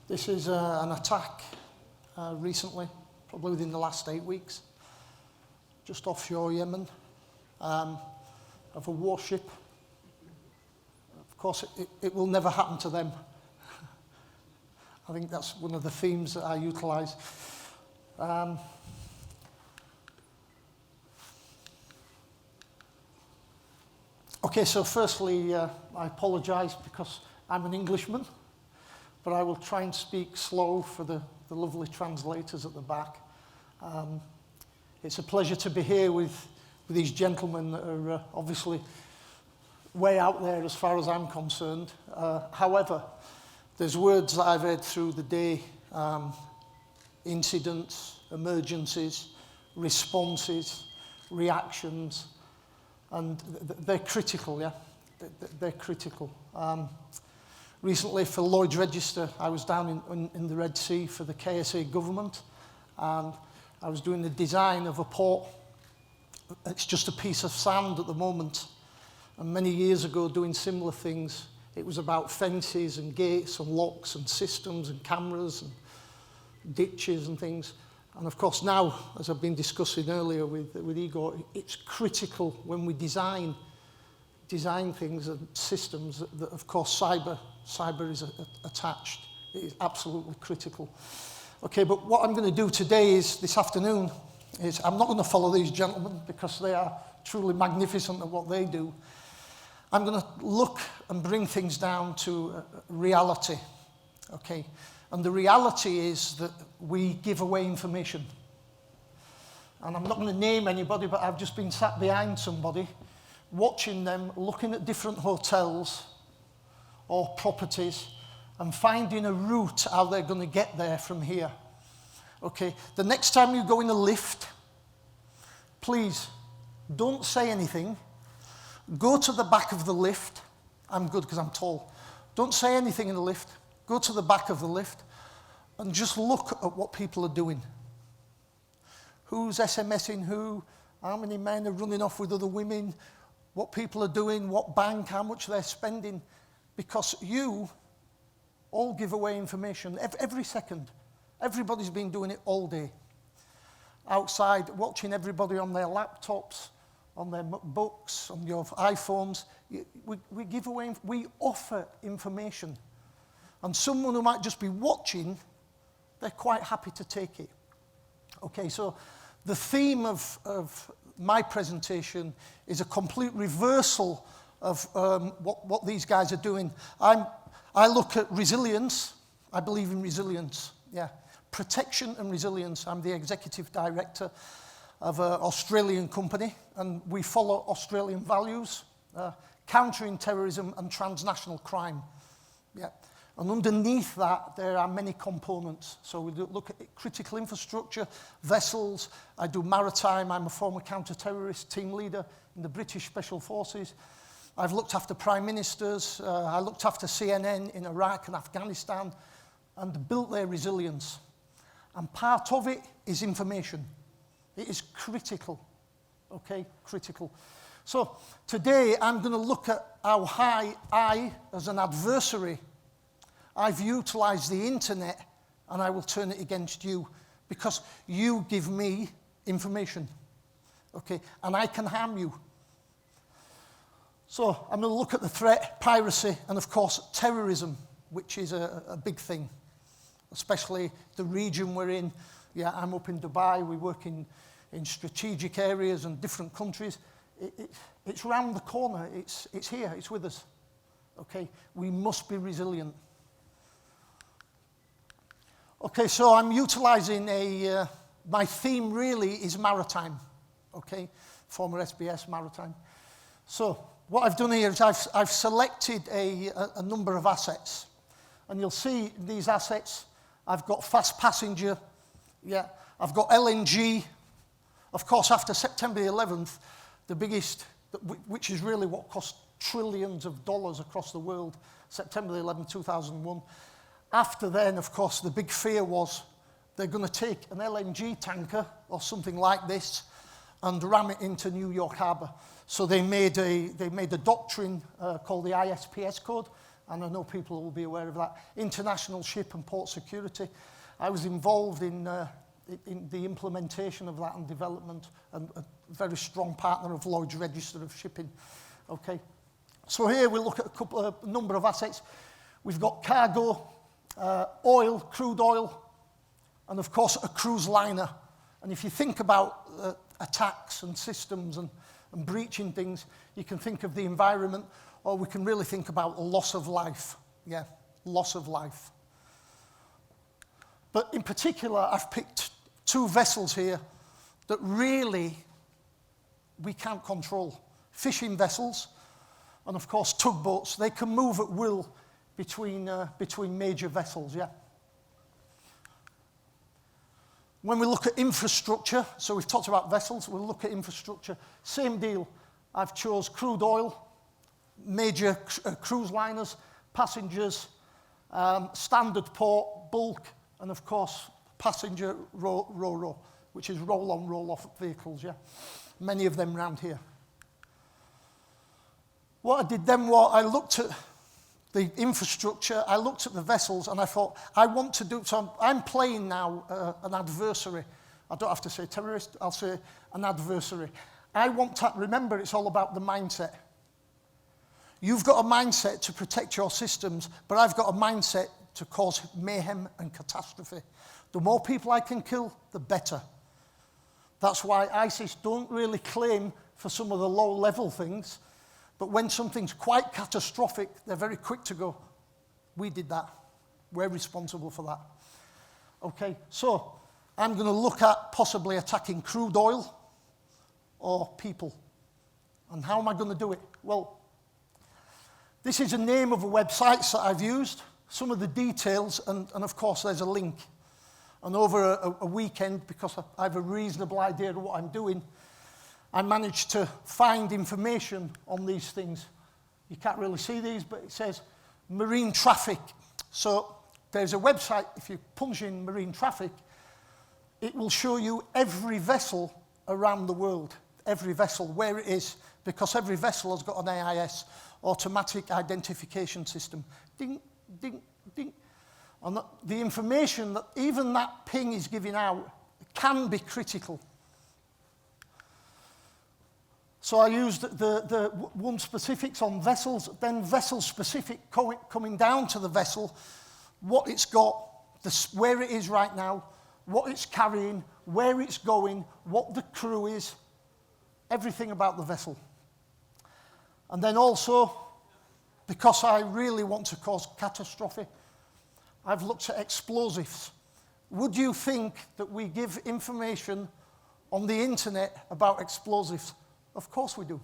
This is an attack recently, probably within the last 8 weeks, just offshore Yemen, of a warship. Of course, it will never happen to them. I think that's one of the themes that I utilise. Okay, so firstly, I apologise because I'm an Englishman, but I will try and speak slow for the lovely translators at the back. It's a pleasure to be here with these gentlemen that are obviously way out there as far as I'm concerned. However, there's words that I've heard through the day, incidents, emergencies, responses, reactions, and they're critical, yeah? They're critical. Recently for Lloyd's Register, I was down in the Red Sea for the KSA government, and I was doing the design of a port. It's just a piece of sand at the moment. And many years ago, doing similar things, it was about fences and gates and locks and systems and cameras and ditches and things. And of course now, as I've been discussing earlier with Igor, it's critical when we design things and systems that of course cyber is attached. It is absolutely critical. Okay, but what I'm going to do today this afternoon, I'm not going to follow these gentlemen because they are truly magnificent at what they do. I'm going to look and bring things down to reality, okay? And the reality is that we give away information. And I'm not going to name anybody, but I've just been sat behind somebody, watching them, looking at different hotels or properties, and finding a route how they're going to get there from here. Okay, the next time you go in a lift, please don't say anything. Go to the back of the lift. I'm good because I'm tall. Don't say anything in the lift. Go to the back of the lift and just look at what people are doing. Who's SMSing who? How many men are running off with other women? What people are doing, what bank, how much they're spending. Because you all give away information every second. Everybody's been doing it all day. Outside, watching everybody on their laptops, on their books, on your iPhones. We give away, we offer information. And someone who might just be watching, they're quite happy to take it. Okay, so the theme of my presentation is a complete reversal of what these guys are doing. I look at resilience. I believe in resilience, yeah. Protection and resilience. I'm the executive director of an Australian company, and we follow Australian values, countering terrorism and transnational crime. Yeah. And underneath that, there are many components. So we look at critical infrastructure, vessels. I do maritime. I'm a former counter-terrorist team leader in the British Special Forces. I've looked after prime ministers. I looked after CNN in Iraq and Afghanistan and built their resilience. And part of it is information. It is critical, okay, critical. So today I'm going to look at how I, as an adversary, I've utilised the internet and I will turn it against you because you give me information, okay, and I can harm you. So I'm going to look at the threat, piracy, and of course terrorism, which is a big thing, especially the region we're in. Yeah, I'm up in Dubai. We work in strategic areas and different countries. It's round the corner. It's here. It's with us. Okay, we must be resilient. Okay, so I'm utilising my theme really is maritime. Okay, former SBS maritime. So what I've done here is I've selected a number of assets, and you'll see these assets. I've got fast passenger. Yeah, I've got LNG. Of course, after September the 11th, the biggest, which is really what cost trillions of dollars across the world, September the 11th, 2001. After then, of course, the big fear was they're going to take an LNG tanker or something like this and ram it into New York Harbor. So they made a doctrine called the ISPS code, and I know people will be aware of that. International Ship and Port Security. I was involved in the implementation of that and development, and a very strong partner of Lloyd's Register of Shipping. Okay, so here we look at a number of assets. We've got cargo, oil, crude oil, and of course a cruise liner. And if you think about attacks and systems and breaching things, you can think of the environment, or we can really think about loss of life. Yeah, loss of life. But in particular, I've picked 2 vessels here that really we can't control. Fishing vessels, and of course tugboats. They can move at will between major vessels, yeah. When we look at infrastructure, so we've talked about vessels, we'll look at infrastructure. Same deal. I've chose crude oil, major cruise liners, passengers, standard port, bulk, and of course passenger ro-ro, which is roll-on, roll-off vehicles, yeah. Many of them around here. What I did then was I looked at the infrastructure, I looked at the vessels, and I thought, I want to do, so I'm playing now an adversary. I don't have to say terrorist, I'll say an adversary. I want to, remember, it's all about the mindset. You've got a mindset to protect your systems, but I've got a mindset to cause mayhem and catastrophe. The more people I can kill, the better. That's why ISIS don't really claim for some of the low-level things, but when something's quite catastrophic, they're very quick to go, we did that. We're responsible for that. Okay, so I'm going to look at possibly attacking crude oil or people. And how am I going to do it? Well, this is a name of a website that I've used, some of the details, and of course there's a link. And over a weekend, because I have a reasonable idea of what I'm doing, I managed to find information on these things. You can't really see these, but it says marine traffic. So there's a website, if you punch in marine traffic, it will show you every vessel around the world, every vessel, where it is, because every vessel has got an AIS, automatic identification system. Ding, ding, ding. And the information that even that ping is giving out can be critical. So I used the one specifics on vessels, then vessel specific coming down to the vessel, what it's got, where it is right now, what it's carrying, where it's going, what the crew is, everything about the vessel. And then also, because I really want to cause catastrophe, I've looked at explosives. Would you think that we give information on the internet about explosives? Of course we do.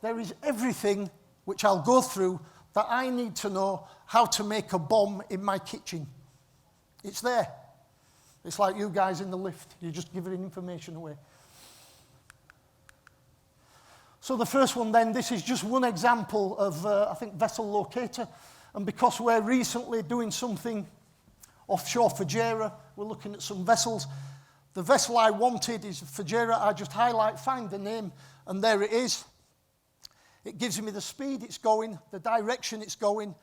There is everything, which I'll go through, that I need to know how to make a bomb in my kitchen. It's there. It's like you guys in the lift. You're just giving information away. So the first one then, this is just one example of, I think, vessel locator. And because we're recently doing something offshore Fujairah, we're looking at some vessels. The vessel I wanted is Fujairah. I just find the name, and there it is. It gives me the speed it's going, the direction it's going,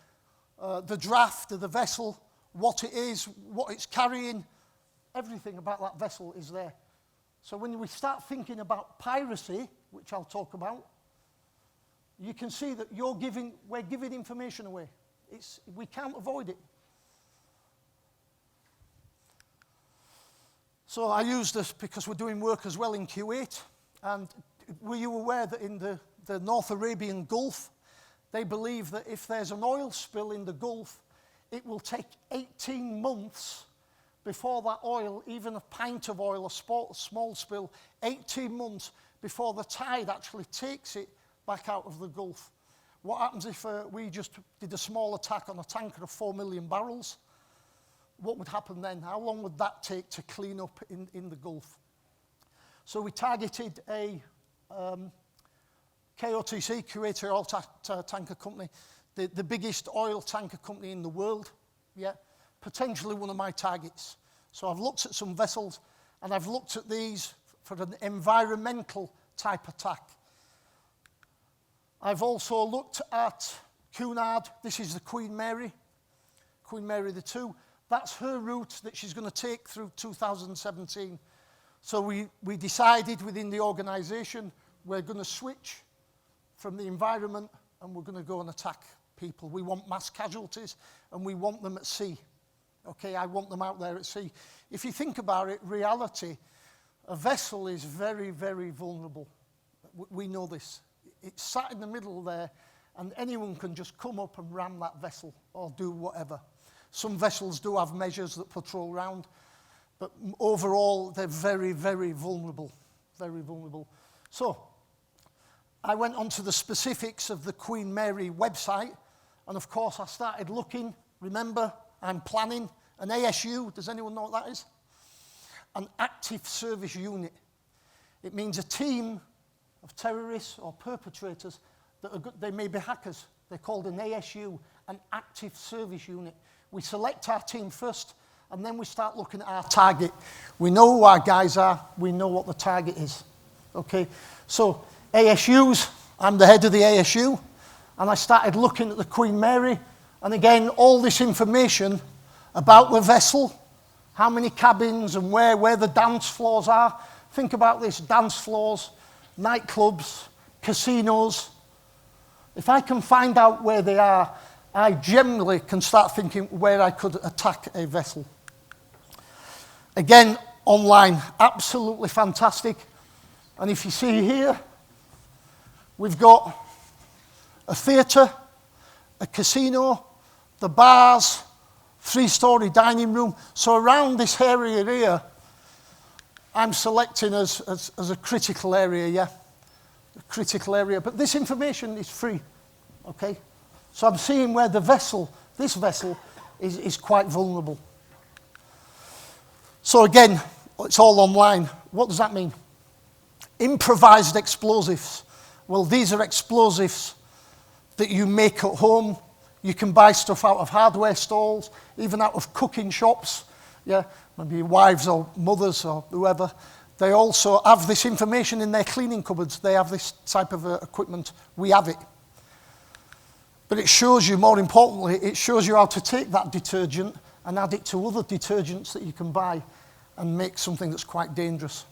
the draft of the vessel, what it is, what it's carrying. Everything about that vessel is there. So when we start thinking about piracy, which I'll talk about, you can see that we're giving information away. We can't avoid it. So I use this because we're doing work as well in Kuwait. And were you aware that in the North Arabian Gulf, they believe that if there's an oil spill in the Gulf, it will take 18 months before that oil, even a pint of oil, a small spill, 18 months before the tide actually takes it back out of the Gulf. What happens if we just did a small attack on a tanker of 4 million barrels? What would happen then? How long would that take to clean up in the Gulf? So we targeted a KOTC, Kuwait Oil Tanker Company, the biggest oil tanker company in the world, yeah, potentially one of my targets. So I've looked at some vessels, and I've looked at these for an environmental type attack. I've also looked at Cunard, this is the Queen Mary II. That's her route that she's going to take through 2017. So we decided within the organisation we're going to switch from the environment and we're going to go and attack people. We want mass casualties and we want them at sea. Okay, I want them out there at sea. If you think about it, reality, a vessel is very, very vulnerable. We know this. It's sat in the middle there and anyone can just come up and ram that vessel or do whatever. Some vessels do have measures that patrol around, but overall they're very, very vulnerable. Very vulnerable. So, I went on to the specifics of the Queen Mary website, and of course I started looking. Remember, I'm planning an ASU. Does anyone know what that is? An active service unit. It means a team of terrorists or perpetrators that are they may be hackers. They're called an ASU, an active service unit. We select our team first, and then we start looking at our target. We know who our guys are. We know what the target is. Okay? So, ASUs, I'm the head of the ASU, and I started looking at the Queen Mary, and again, all this information about the vessel, how many cabins and where the dance floors are. Think about this, dance floors, nightclubs, casinos. If I can find out where they are, I generally can start thinking where I could attack a vessel. Again, online, absolutely fantastic. And if you see here, we've got a theatre, a casino, the bars, 3-story dining room. So around this area here, I'm selecting as a critical area, yeah? A critical area. But this information is free, okay? So I'm seeing where the vessel, this vessel, is quite vulnerable. So again, it's all online. What does that mean? Improvised explosives. Well, these are explosives that you make at home. You can buy stuff out of hardware stalls, even out of cooking shops. Yeah, maybe wives or mothers or whoever. They also have this information in their cleaning cupboards. They have this type of equipment. We have it. But it shows you, more importantly, it shows you how to take that detergent and add it to other detergents that you can buy and make something that's quite dangerous.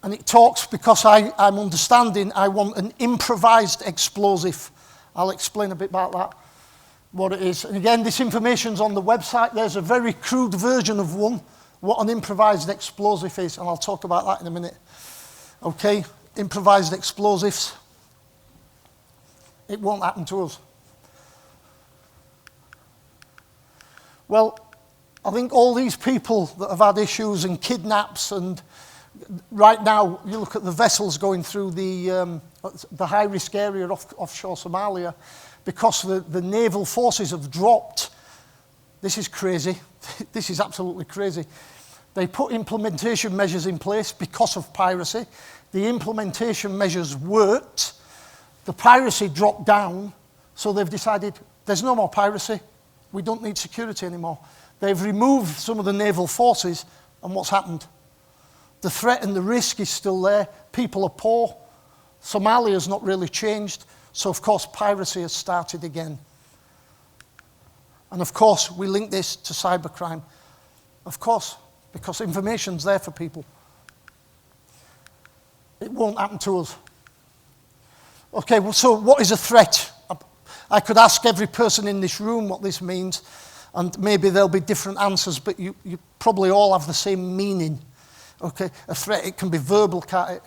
And it talks, because I'm understanding, I want an improvised explosive. I'll explain a bit about that, what it is. And again, this information's on the website. There's a very crude version of one, what an improvised explosive is, and I'll talk about that in a minute. Okay, improvised explosives. It won't happen to us. Well, I think all these people that have had issues and kidnaps, and right now you look at the vessels going through the high-risk area offshore Somalia, because the naval forces have dropped. This is crazy. This is absolutely crazy. They put implementation measures in place because of piracy. The implementation measures worked. The piracy dropped down, so they've decided there's no more piracy. We don't need security anymore. They've removed some of the naval forces, and what's happened? The threat and the risk is still there. People are poor. Somalia's not really changed, so of course piracy has started again. And of course we link this to cybercrime. Of course, because information's there for people. It won't happen to us. Okay, well, so what is a threat? I could ask every person in this room what this means, and maybe there'll be different answers, but you probably all have the same meaning. Okay, a threat, it can be verbal, can't it?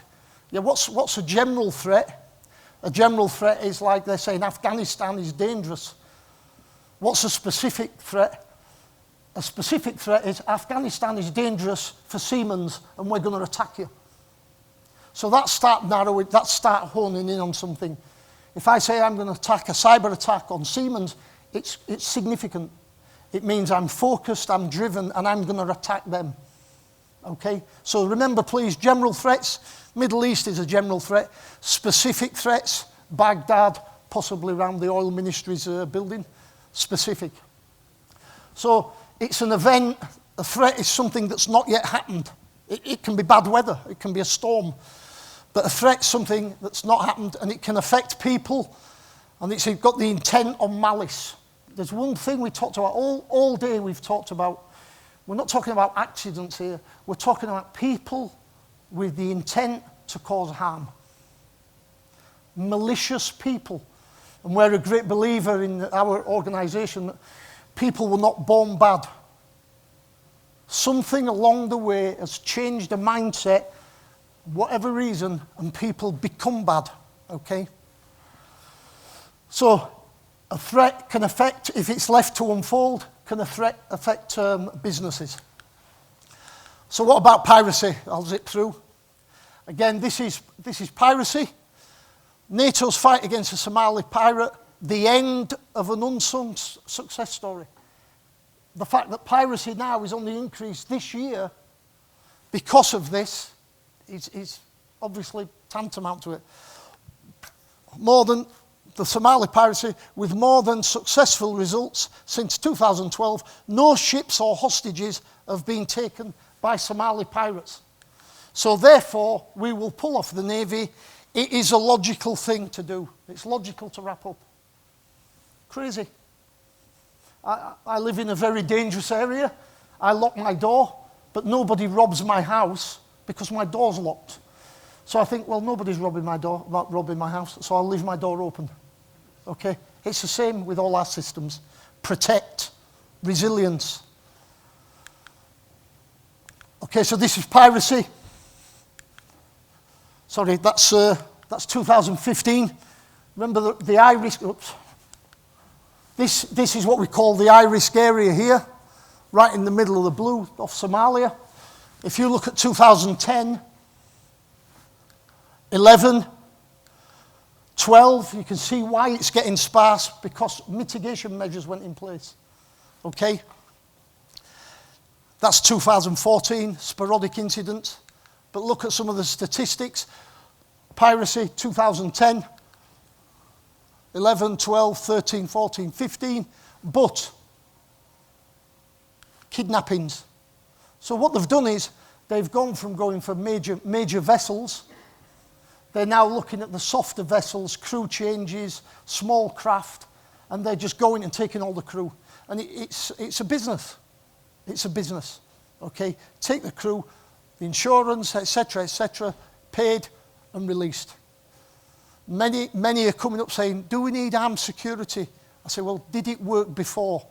Yeah, what's a general threat? A general threat is like they're saying Afghanistan is dangerous. What's a specific threat? A specific threat is Afghanistan is dangerous for Siemens and we're going to attack you. So that's start narrowing, that's start honing in on something. If I say I'm going to attack a cyber attack on Siemens, it's significant. It means I'm focused, I'm driven, and I'm going to attack them. Okay? So remember, please, general threats. Middle East is a general threat. Specific threats, Baghdad, possibly around the oil ministry's building. Specific. So it's an event. A threat is something that's not yet happened. It can be bad weather. It can be a storm. But a threat's something that's not happened, and it can affect people, And it's got the intent on malice. There's one thing we talked about, all day we've talked about, we're not talking about accidents here, we're talking about people with the intent to cause harm. Malicious people. And we're a great believer in our organisation that people were not born bad. Something along the way has changed the mindset, whatever reason, and people become bad, okay? So a threat can affect, if it's left to unfold, can affect businesses. So what about piracy? I'll zip through. Again, this is piracy. NATO's fight against the Somali pirate, the end of an unsung success story. The fact that piracy now is on the increase this year because of this is obviously tantamount to it. More than the Somali piracy, with more than successful results since 2012, no ships or hostages have been taken by Somali pirates. So therefore, we will pull off the Navy. It is a logical thing to do. It's logical to wrap up. Crazy. I live in a very dangerous area. I lock my door, but nobody robs my house because my door's locked. So I think, well, nobody's robbing my house, so I'll leave my door open. Okay? It's the same with all our systems. Protect. Resilience. Okay, so this is piracy. Sorry, that's 2015. Remember the high risk. Oops. This is what we call the high risk area here, right in the middle of the blue off Somalia. If you look at 2010, 11, 12, you can see why it's getting sparse, because mitigation measures went in place. Okay? That's 2014, sporadic incidents. But look at some of the statistics. Piracy, 2010, 11, 12, 13, 14, 15. But kidnappings. So what they've done is they've gone from going for major vessels. They're now looking at the softer vessels, crew changes, small craft, and they're just going and taking all the crew. And it's a business. It's a business. Okay? Take the crew, the insurance, etc., paid and released. Many are coming up saying, do we need armed security? I say, well, did it work before?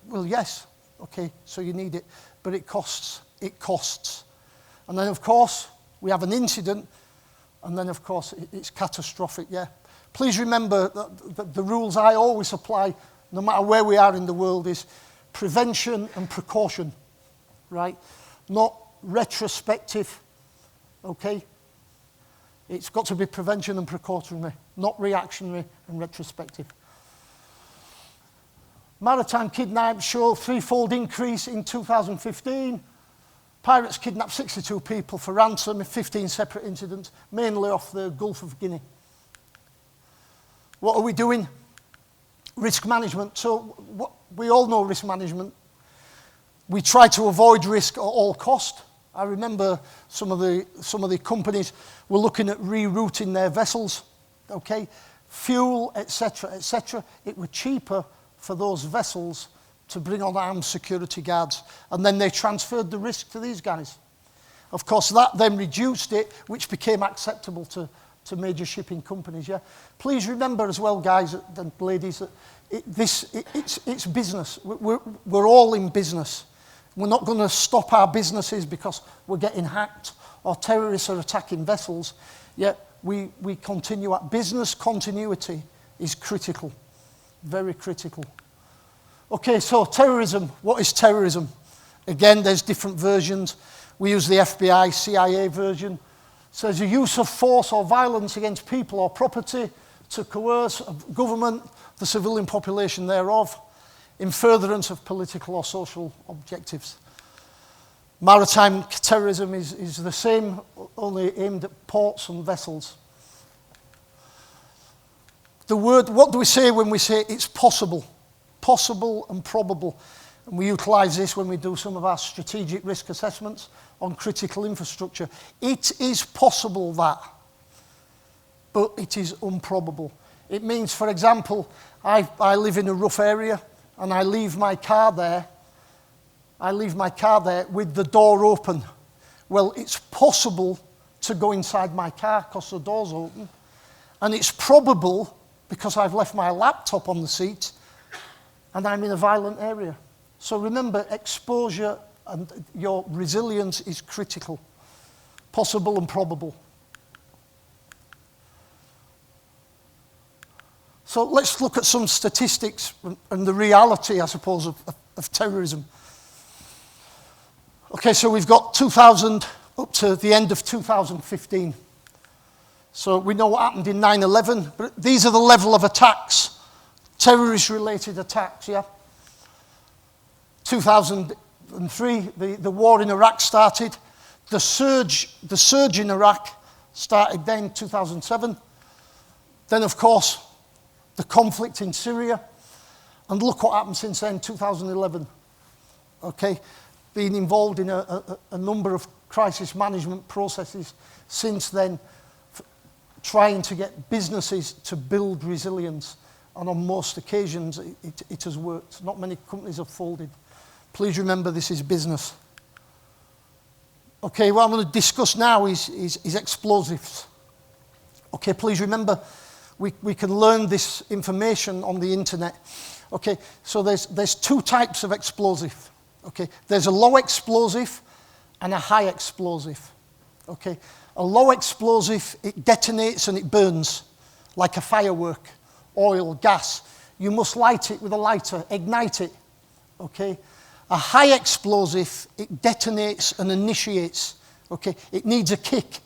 Well, yes. Okay, so you need it. But it costs. It costs. And then, of course, we have an incident, and then, of course, it's catastrophic, yeah. Please remember that the rules I always apply, no matter where we are in the world, is prevention and precaution, right? Not retrospective, okay? It's got to be prevention and precautionary, not reactionary and retrospective. Maritime kidnaps show threefold increase in 2015. Pirates kidnapped 62 people for ransom in 15 separate incidents, mainly off the Gulf of Guinea. What are we doing? Risk management. So we all know risk management. We try to avoid risk at all cost. I remember some of the companies were looking at rerouting their vessels, okay? Fuel, etc., etc. It was cheaper for those vessels to bring on armed security guards, and then they transferred the risk to these guys. Of course, that then reduced it, which became acceptable to major shipping companies, yeah? Please remember as well, guys and ladies, that it's business. We're all in business. We're not going to stop our businesses because we're getting hacked or terrorists are attacking vessels. Yet we continue. Business continuity is critical, very critical. Okay, so terrorism. What is terrorism? Again, there's different versions. We use the FBI, CIA version. It says the use of force or violence against people or property to coerce a government, the civilian population thereof, in furtherance of political or social objectives. Maritime terrorism is the same, only aimed at ports and vessels. The word, what do we say when we say it's possible? Possible and probable. And we utilise this when we do some of our strategic risk assessments on critical infrastructure. It is possible that, but it is improbable. It means, for example, I live in a rough area and I leave my car there. I leave my car there with the door open. Well, it's possible to go inside my car because the door's open. And it's probable because I've left my laptop on the seat and I'm in a violent area. So remember, exposure and your resilience is critical. Possible and probable. So let's look at some statistics and the reality, I suppose, of terrorism. Okay, so we've got 2000 up to the end of 2015. So we know what happened in 9/11, but these are the level of attacks, terrorist-related attacks, yeah? 2003, the war in Iraq started. The surge in Iraq started then, 2007. Then, of course, the conflict in Syria. And look what happened since then, 2011. Okay? Been involved in a number of crisis management processes since then, trying to get businesses to build resilience. And on most occasions, it has worked. Not many companies have folded. Please remember, this is business. Okay, what I'm going to discuss now is explosives. Okay, please remember, we can learn this information on the internet. Okay, so there's two types of explosive. Okay, there's a low explosive and a high explosive. Okay, a low explosive, it detonates and it burns like a firework, oil, gas. You must light it with a lighter, ignite it. Okay, a high explosive, it detonates and initiates. Okay, it needs a kick,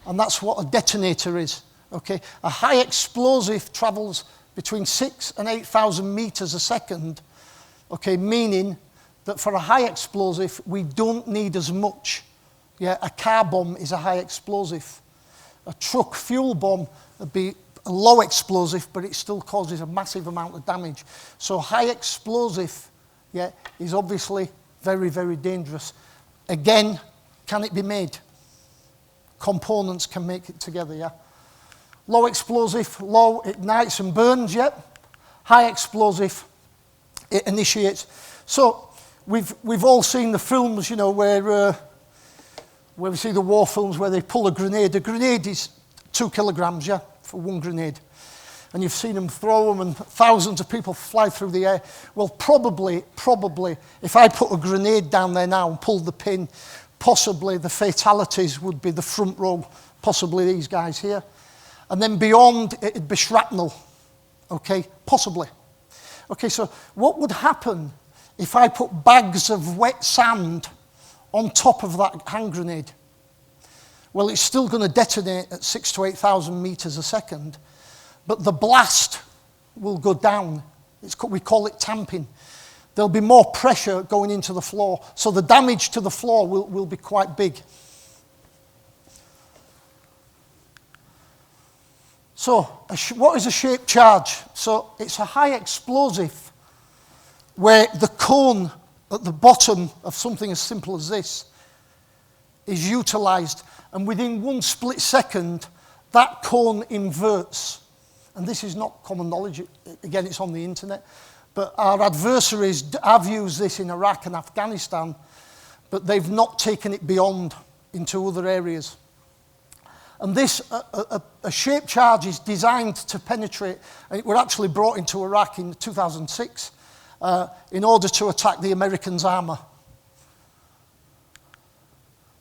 and that's what a detonator is. Okay, a high explosive travels between 6,000 and 8,000 meters a second. Okay, meaning that for a high explosive, we don't need as much. Yeah, a car bomb is a high explosive. A truck fuel bomb would be a low explosive, but it still causes a massive amount of damage. So high explosive, yeah, is obviously very, very dangerous. Again, can it be made? Components can make it together, yeah. Low explosive, low, it ignites and burns, yeah. High explosive, it initiates. So we've all seen the films, you know, where we see the war films where they pull a grenade. A grenade is 2 kilograms, yeah, for one grenade. And you've seen them throw them and thousands of people fly through the air. Well, probably, if I put a grenade down there now and pulled the pin, possibly the fatalities would be the front row, possibly these guys here. And then beyond, it'd be shrapnel, okay, possibly. Okay, so what would happen if I put bags of wet sand on top of that hand grenade? Well, it's still going to detonate at 6,000 to 8,000 meters a second, but the blast will go down. We call it tamping. There'll be more pressure going into the floor, so the damage to the floor will be quite big. So, what is a shaped charge? So, it's a high explosive where the cone at the bottom of something as simple as this is utilized, and within one split second, that cone inverts. And this is not common knowledge. Again, it's on the internet. But our adversaries have used this in Iraq and Afghanistan, but they've not taken it beyond into other areas. And this, a shaped charge is designed to penetrate. It were actually brought into Iraq in 2006 in order to attack the Americans' armor.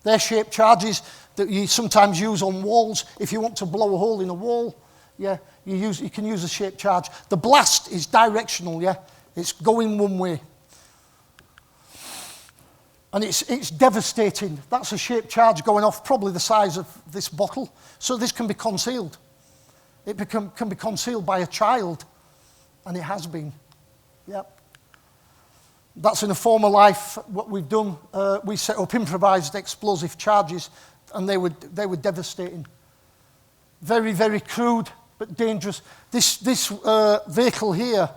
They're shaped charges that you sometimes use on walls. If you want to blow a hole in a wall, yeah, you can use a shaped charge. The blast is directional, yeah? It's going one way. And it's devastating. That's a shaped charge going off probably the size of this bottle. So this can be concealed. It can be concealed by a child. And it has been. Yep. That's in a former life what we've done. We set up improvised explosive charges, and they were devastating. Very, very crude, but dangerous. This vehicle here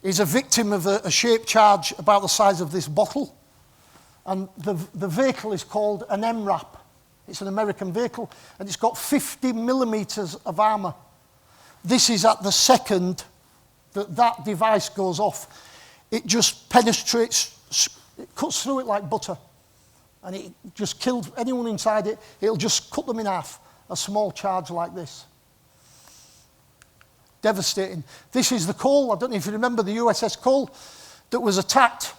is a victim of a shaped charge about the size of this bottle. And the vehicle is called an MRAP. It's an American vehicle, and it's got 50 millimeters of armor. this is at the second that that device goes off. It just penetrates, it cuts through it like butter. And it just kills anyone inside it. It'll just cut them in half, a small charge like this. Devastating. This is the Cole. I don't know if you remember the USS Cole that was attacked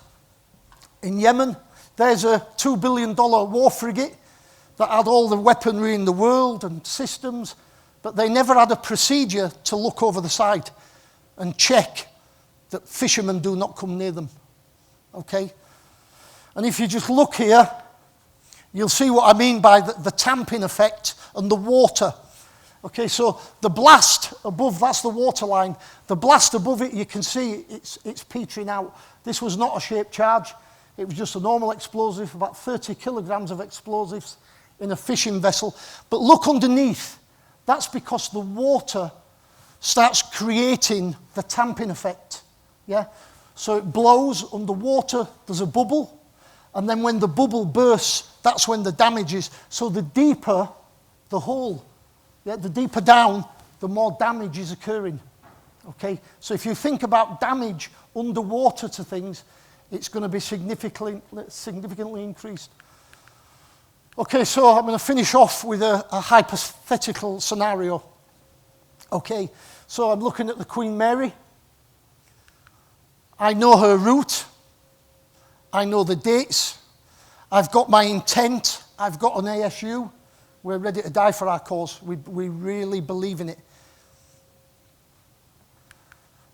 in Yemen. There's a $2 billion war frigate that had all the weaponry in the world and systems, but they never had a procedure to look over the side and check that fishermen do not come near them. Okay? And if you just look here, you'll see what I mean by the tamping effect and the water. Okay, so the blast above, that's the water line. The blast above it, you can see it's petering out. This was not a shaped charge. It was just a normal explosive, about 30 kilograms of explosives in a fishing vessel. But look underneath. That's because the water starts creating the tamping effect. Yeah? So it blows underwater, there's a bubble, and then when the bubble bursts, that's when the damage is. So the deeper the hole, yeah, the deeper down, the more damage is occurring. Okay? So if you think about damage underwater to things, it's going to be significantly increased. Okay, so I'm going to finish off with a hypothetical scenario. Okay, so I'm looking at the Queen Mary. I know her route. I know the dates. I've got my intent. I've got an ASU. We're ready to die for our cause. We really believe in it.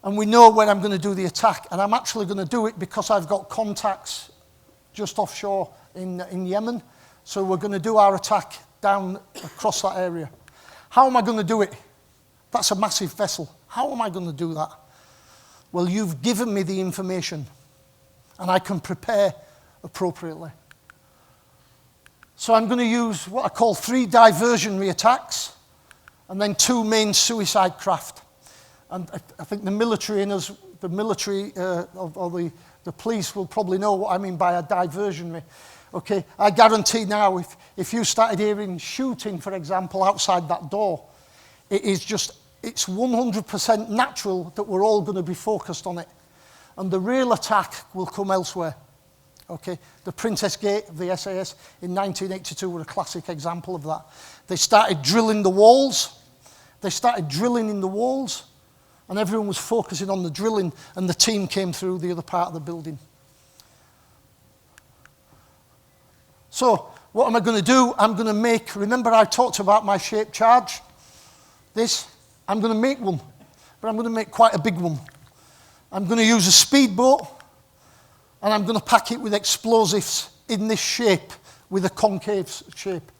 And we know when I'm going to do the attack. And I'm actually going to do it because I've got contacts just offshore in Yemen. So we're going to do our attack down across that area. How am I going to do it? That's a massive vessel. How am I going to do that? Well, you've given me the information, and I can prepare appropriately. So I'm going to use what I call 3 diversionary attacks, and then 2 main suicide craft. And I think the military or the police will probably know what I mean by a diversionary. Okay, I guarantee now if you started hearing shooting, for example, outside that door, it's 100% natural that we're all going to be focused on it. And the real attack will come elsewhere. Okay, the Princess Gate of the SAS in 1982 were a classic example of that. They started drilling the walls. They started drilling in the walls, and everyone was focusing on the drilling, and the team came through the other part of the building. So, what am I going to do? I'm going to make, remember I talked about my shaped charge? This, I'm going to make one, but I'm going to make quite a big one. I'm going to use a speedboat, and I'm going to pack it with explosives in this shape, with a concave shape.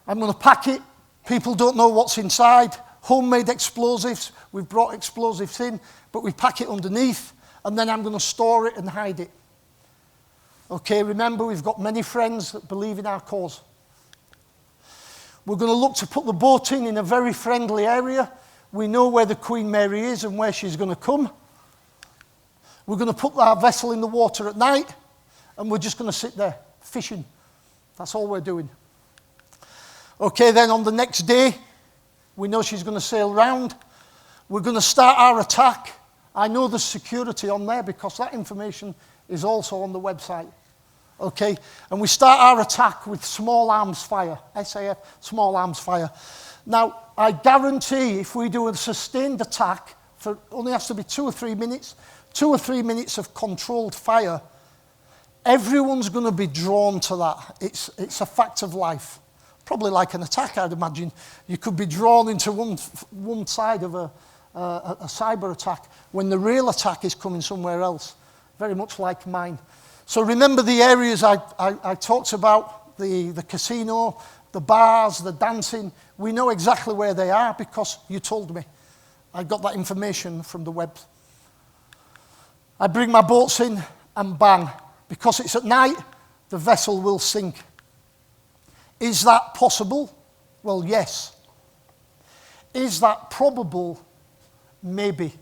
I'm going to pack it, people don't know what's inside, homemade explosives, we've brought explosives in, but we pack it underneath, and then I'm going to store it and hide it. Okay, remember, we've got many friends that believe in our cause. We're going to look to put the boat in a very friendly area. We know where the Queen Mary is and where she's going to come. We're going to put our vessel in the water at night, and we're just going to sit there fishing. That's all we're doing. Okay, then on the next day, we know she's going to sail round. We're going to start our attack. I know there's security on there because that information is also on the website. Okay, and we start our attack with small arms fire, SAF, small arms fire. Now, I guarantee if we do a sustained attack, for only has to be 2 or 3 minutes, 2 or 3 minutes of controlled fire, everyone's going to be drawn to that. It's a fact of life. Probably like an attack, I'd imagine. You could be drawn into one side of a cyber attack when the real attack is coming somewhere else, very much like mine. So remember the areas I talked about, the casino, the bars, the dancing. We know exactly where they are because you told me. I got that information from the web. I bring my boats in and bang. Because it's at night, the vessel will sink. Is that possible? Well, yes. Is that probable? Maybe.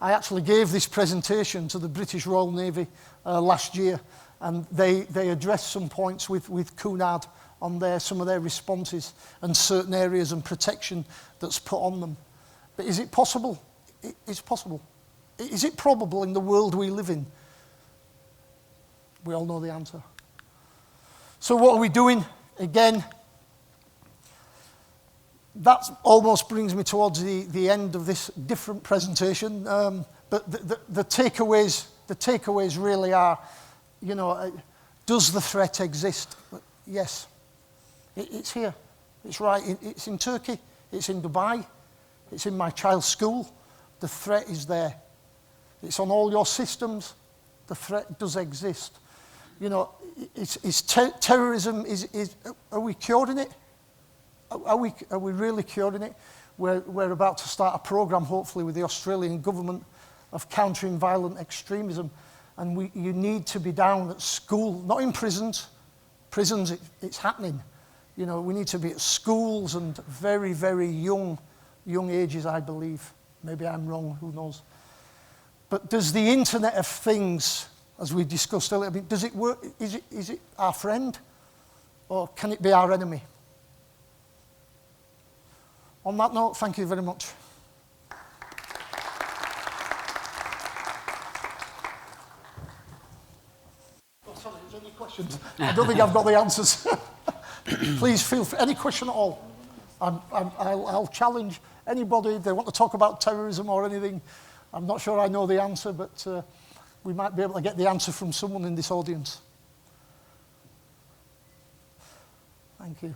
I actually gave this presentation to the British Royal Navy last year, and they addressed some points with Cunard on some of their responses and certain areas and protection that's put on them. But is it possible? It's possible. Is it probable in the world we live in? We all know the answer. So what are we doing? Again, that almost brings me towards the end of this different presentation. But the takeaways really are, you know, does the threat exist? Yes. It's here. It's right. It's in Turkey. It's in Dubai. It's in my child's school. The threat is there. It's on all your systems. The threat does exist. You know, terrorism, are we curing it? Are we really curing it? We're about to start a programme, hopefully, with the Australian government of countering violent extremism. And you need to be down at school, not in prisons. Prisons, it's happening. You know, we need to be at schools and very, very young ages, I believe. Maybe I'm wrong, who knows. But does the Internet of Things, as we discussed earlier, does it work? Is it our friend? Or can it be our enemy? On that note, thank you very much. Oh, sorry, is there any questions? I don't think I've got the answers. Please feel free. Any question at all? I'll challenge anybody. If they want to talk about terrorism or anything, I'm not sure I know the answer, but we might be able to get the answer from someone in this audience. Thank you.